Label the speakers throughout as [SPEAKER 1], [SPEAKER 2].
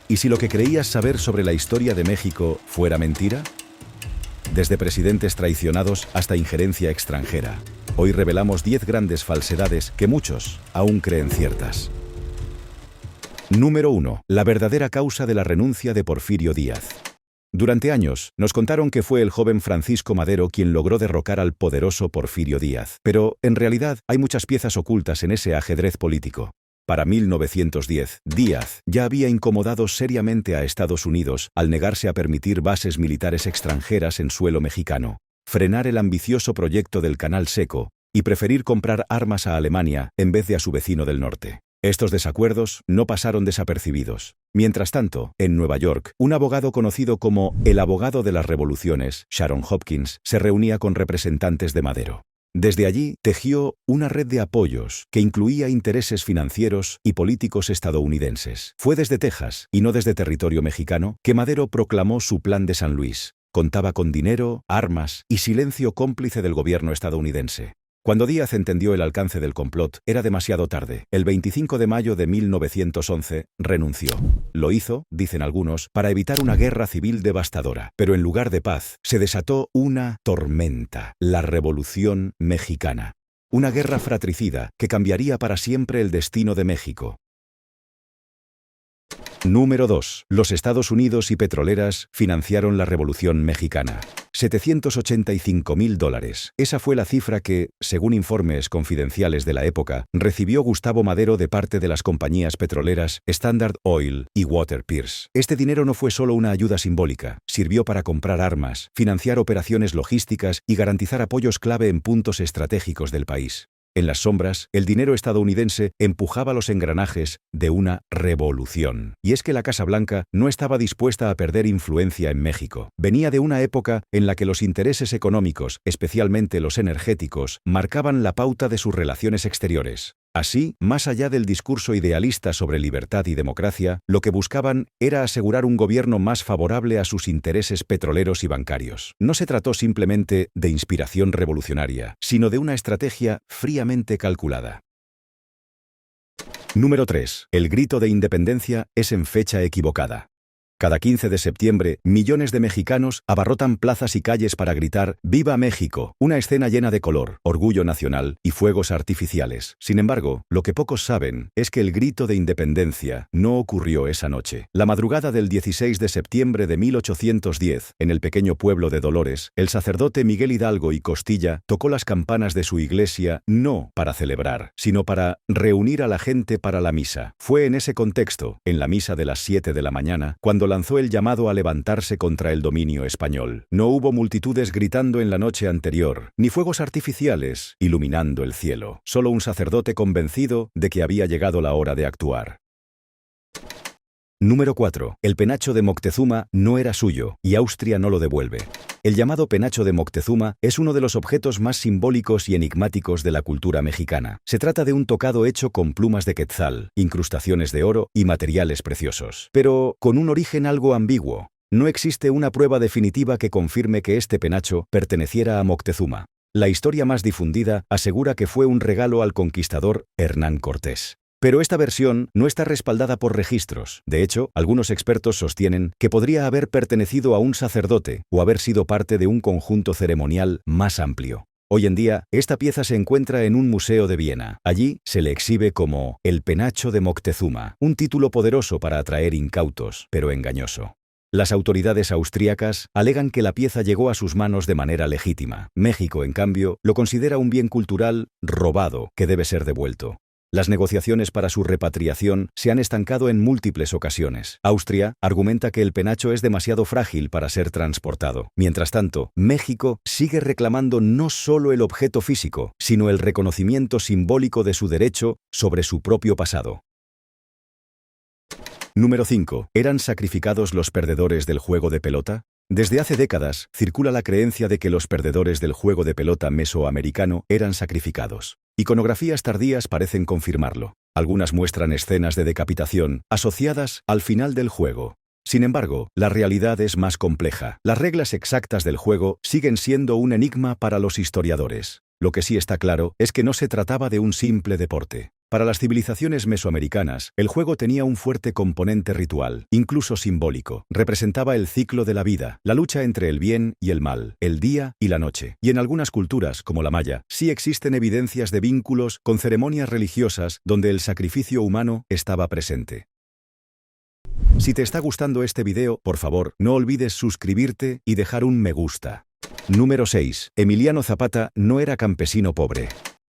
[SPEAKER 1] ¿Y si lo que creías saber sobre la historia de México fuera mentira? Desde presidentes traicionados hasta injerencia extranjera. Hoy revelamos 10 grandes falsedades que muchos aún creen ciertas. Número 1. La verdadera causa de la renuncia de Porfirio Díaz. Durante años, nos contaron que fue el joven Francisco Madero quien logró derrocar al poderoso Porfirio Díaz. Pero, en realidad, hay muchas piezas ocultas en ese ajedrez político. Para 1910, Díaz ya había incomodado seriamente a Estados Unidos al negarse a permitir bases militares extranjeras en suelo mexicano, frenar el ambicioso proyecto del Canal Seco y preferir comprar armas a Alemania en vez de a su vecino del norte. Estos desacuerdos no pasaron desapercibidos. Mientras tanto, en Nueva York, un abogado conocido como el abogado de las revoluciones, Sharon Hopkins, se reunía con representantes de Madero. Desde allí tejió una red de apoyos que incluía intereses financieros y políticos estadounidenses. Fue desde Texas, y no desde territorio mexicano, que Madero proclamó su Plan de San Luis. Contaba con dinero, armas y silencio cómplice del gobierno estadounidense. Cuando Díaz entendió el alcance del complot, era demasiado tarde. El 25 de mayo de 1911, renunció. Lo hizo, dicen algunos, para evitar una guerra civil devastadora. Pero en lugar de paz, se desató una tormenta, la Revolución Mexicana. Una guerra fratricida que cambiaría para siempre el destino de México. Número 2. Los Estados Unidos y petroleras financiaron la Revolución Mexicana. $785.000. Esa fue la cifra que, según informes confidenciales de la época, recibió Gustavo Madero de parte de las compañías petroleras Standard Oil y Walter Pierce. Este dinero no fue solo una ayuda simbólica, sirvió para comprar armas, financiar operaciones logísticas y garantizar apoyos clave en puntos estratégicos del país. En las sombras, el dinero estadounidense empujaba los engranajes de una revolución. Y es que la Casa Blanca no estaba dispuesta a perder influencia en México. Venía de una época en la que los intereses económicos, especialmente los energéticos, marcaban la pauta de sus relaciones exteriores. Así, más allá del discurso idealista sobre libertad y democracia, lo que buscaban era asegurar un gobierno más favorable a sus intereses petroleros y bancarios. No se trató simplemente de inspiración revolucionaria, sino de una estrategia fríamente calculada. Número 3. El grito de independencia es en fecha equivocada. Cada 15 de septiembre, millones de mexicanos abarrotan plazas y calles para gritar ¡Viva México!, una escena llena de color, orgullo nacional y fuegos artificiales. Sin embargo, lo que pocos saben es que el grito de independencia no ocurrió esa noche. La madrugada del 16 de septiembre de 1810, en el pequeño pueblo de Dolores, el sacerdote Miguel Hidalgo y Costilla tocó las campanas de su iglesia no para celebrar, sino para reunir a la gente para la misa. Fue en ese contexto, en la misa de las 7 de la mañana, cuando lanzó el llamado a levantarse contra el dominio español. No hubo multitudes gritando en la noche anterior, ni fuegos artificiales iluminando el cielo. Solo un sacerdote convencido de que había llegado la hora de actuar. Número 4. El penacho de Moctezuma no era suyo, y Austria no lo devuelve. El llamado penacho de Moctezuma es uno de los objetos más simbólicos y enigmáticos de la cultura mexicana. Se trata de un tocado hecho con plumas de quetzal, incrustaciones de oro y materiales preciosos, pero con un origen algo ambiguo. No existe una prueba definitiva que confirme que este penacho perteneciera a Moctezuma. La historia más difundida asegura que fue un regalo al conquistador Hernán Cortés. Pero esta versión no está respaldada por registros. De hecho, algunos expertos sostienen que podría haber pertenecido a un sacerdote o haber sido parte de un conjunto ceremonial más amplio. Hoy en día, esta pieza se encuentra en un museo de Viena. Allí se le exhibe como el penacho de Moctezuma, un título poderoso para atraer incautos, pero engañoso. Las autoridades austríacas alegan que la pieza llegó a sus manos de manera legítima. México, en cambio, lo considera un bien cultural robado que debe ser devuelto. Las negociaciones para su repatriación se han estancado en múltiples ocasiones. Austria argumenta que el penacho es demasiado frágil para ser transportado. Mientras tanto, México sigue reclamando no solo el objeto físico, sino el reconocimiento simbólico de su derecho sobre su propio pasado. Número 5. ¿Eran sacrificados los perdedores del juego de pelota? Desde hace décadas, circula la creencia de que los perdedores del juego de pelota mesoamericano eran sacrificados. Iconografías tardías parecen confirmarlo. Algunas muestran escenas de decapitación asociadas al final del juego. Sin embargo, la realidad es más compleja. Las reglas exactas del juego siguen siendo un enigma para los historiadores. Lo que sí está claro es que no se trataba de un simple deporte. Para las civilizaciones mesoamericanas, el juego tenía un fuerte componente ritual, incluso simbólico. Representaba el ciclo de la vida, la lucha entre el bien y el mal, el día y la noche. Y en algunas culturas, como la maya, sí existen evidencias de vínculos con ceremonias religiosas donde el sacrificio humano estaba presente. Si te está gustando este video, por favor, no olvides suscribirte y dejar un me gusta. Número 6. Emiliano Zapata no era campesino pobre.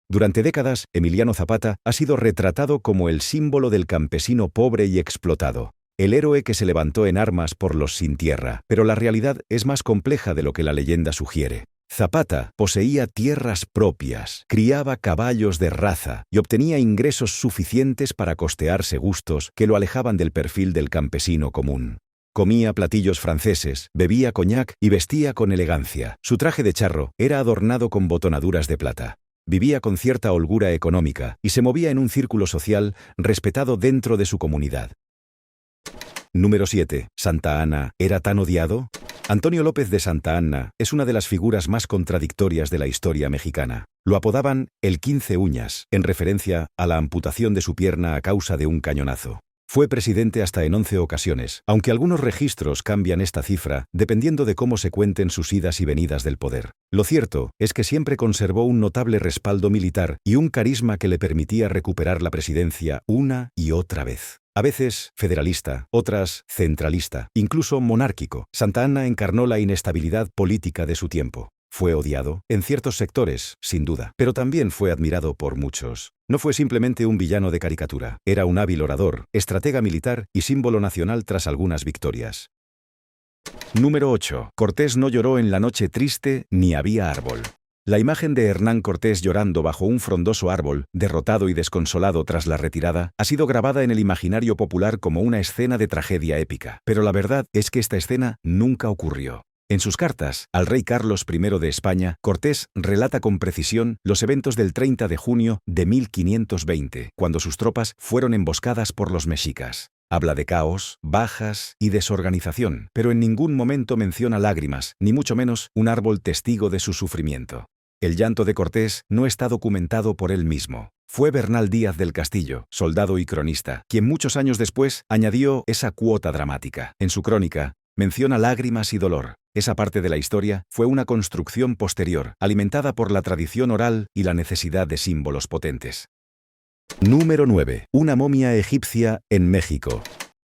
[SPEAKER 1] Durante décadas, Emiliano Zapata ha sido retratado como el símbolo del campesino pobre y explotado, el héroe que se levantó en armas por los sin tierra. Pero la realidad es más compleja de lo que la leyenda sugiere. Zapata poseía tierras propias, criaba caballos de raza y obtenía ingresos suficientes para costearse gustos que lo alejaban del perfil del campesino común. Comía platillos franceses, bebía coñac y vestía con elegancia. Su traje de charro era adornado con botonaduras de plata. Vivía con cierta holgura económica y se movía en un círculo social respetado dentro de su comunidad. Número 7. ¿Santa Anna era tan odiado? Antonio López de Santa Anna es una de las figuras más contradictorias de la historia mexicana. Lo apodaban el 15 uñas, en referencia a la amputación de su pierna a causa de un cañonazo. Fue presidente hasta en 11 ocasiones, aunque algunos registros cambian esta cifra dependiendo de cómo se cuenten sus idas y venidas del poder. Lo cierto es que siempre conservó un notable respaldo militar y un carisma que le permitía recuperar la presidencia una y otra vez. A veces federalista, otras centralista, incluso monárquico. Santa Anna encarnó la inestabilidad política de su tiempo. Fue odiado en ciertos sectores, sin duda, pero también fue admirado por muchos. No fue simplemente un villano de caricatura, era un hábil orador, estratega militar y símbolo nacional tras algunas victorias. Número 8. Cortés no lloró en la noche triste ni había árbol. La imagen de Hernán Cortés llorando bajo un frondoso árbol, derrotado y desconsolado tras la retirada, ha sido grabada en el imaginario popular como una escena de tragedia épica. Pero la verdad es que esta escena nunca ocurrió. En sus cartas al rey Carlos I de España, Cortés relata con precisión los eventos del 30 de junio de 1520, cuando sus tropas fueron emboscadas por los mexicas. Habla de caos, bajas y desorganización, pero en ningún momento menciona lágrimas, ni mucho menos un árbol testigo de su sufrimiento. El llanto de Cortés no está documentado por él mismo. Fue Bernal Díaz del Castillo, soldado y cronista, quien muchos años después añadió esa cuota dramática. En su crónica, menciona lágrimas y dolor. Esa parte de la historia fue una construcción posterior, alimentada por la tradición oral y la necesidad de símbolos potentes. Número 9. Una momia egipcia en México.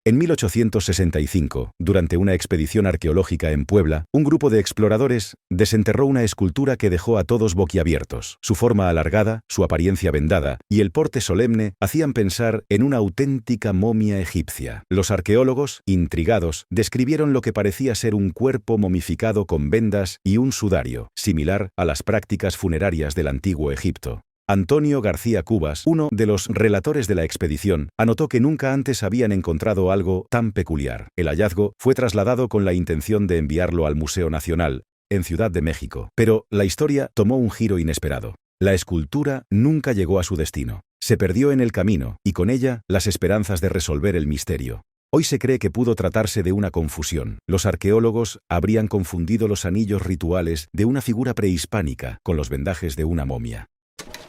[SPEAKER 1] En 1865, durante una expedición arqueológica en Puebla, un grupo de exploradores desenterró una escultura que dejó a todos boquiabiertos. Su forma alargada, su apariencia vendada y el porte solemne hacían pensar en una auténtica momia egipcia. Los arqueólogos, intrigados, describieron lo que parecía ser un cuerpo momificado con vendas y un sudario, similar a las prácticas funerarias del antiguo Egipto. Antonio García Cubas, uno de los relatores de la expedición, anotó que nunca antes habían encontrado algo tan peculiar. El hallazgo fue trasladado con la intención de enviarlo al Museo Nacional, en Ciudad de México. Pero la historia tomó un giro inesperado. La escultura nunca llegó a su destino. Se perdió en el camino, y con ella las esperanzas de resolver el misterio. Hoy se cree que pudo tratarse de una confusión. Los arqueólogos habrían confundido los anillos rituales de una figura prehispánica con los vendajes de una momia.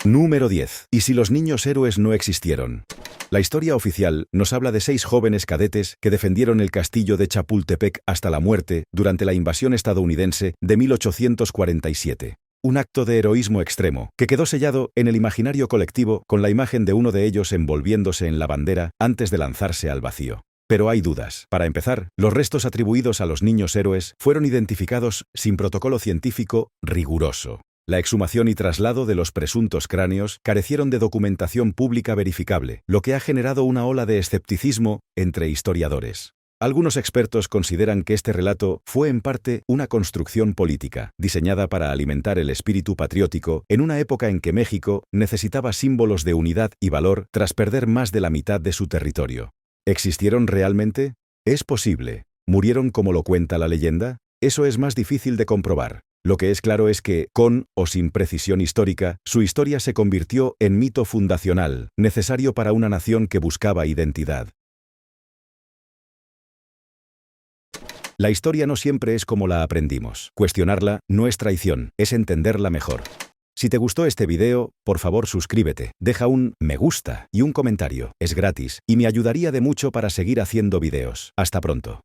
[SPEAKER 1] Número 10. ¿Y si los niños héroes no existieron? La historia oficial nos habla de 6 jóvenes cadetes que defendieron el castillo de Chapultepec hasta la muerte durante la invasión estadounidense de 1847. Un acto de heroísmo extremo que quedó sellado en el imaginario colectivo con la imagen de uno de ellos envolviéndose en la bandera antes de lanzarse al vacío. Pero hay dudas. Para empezar, los restos atribuidos a los niños héroes fueron identificados sin protocolo científico riguroso. La exhumación y traslado de los presuntos cráneos carecieron de documentación pública verificable, lo que ha generado una ola de escepticismo entre historiadores. Algunos expertos consideran que este relato fue en parte una construcción política, diseñada para alimentar el espíritu patriótico en una época en que México necesitaba símbolos de unidad y valor tras perder más de la mitad de su territorio. ¿Existieron realmente? ¿Es posible? ¿Murieron como lo cuenta la leyenda? Eso es más difícil de comprobar. Lo que es claro es que, con o sin precisión histórica, su historia se convirtió en mito fundacional, necesario para una nación que buscaba identidad. La historia no siempre es como la aprendimos. Cuestionarla no es traición, es entenderla mejor. Si te gustó este video, por favor suscríbete, deja un me gusta y un comentario. Es gratis y me ayudaría de mucho para seguir haciendo videos. Hasta pronto.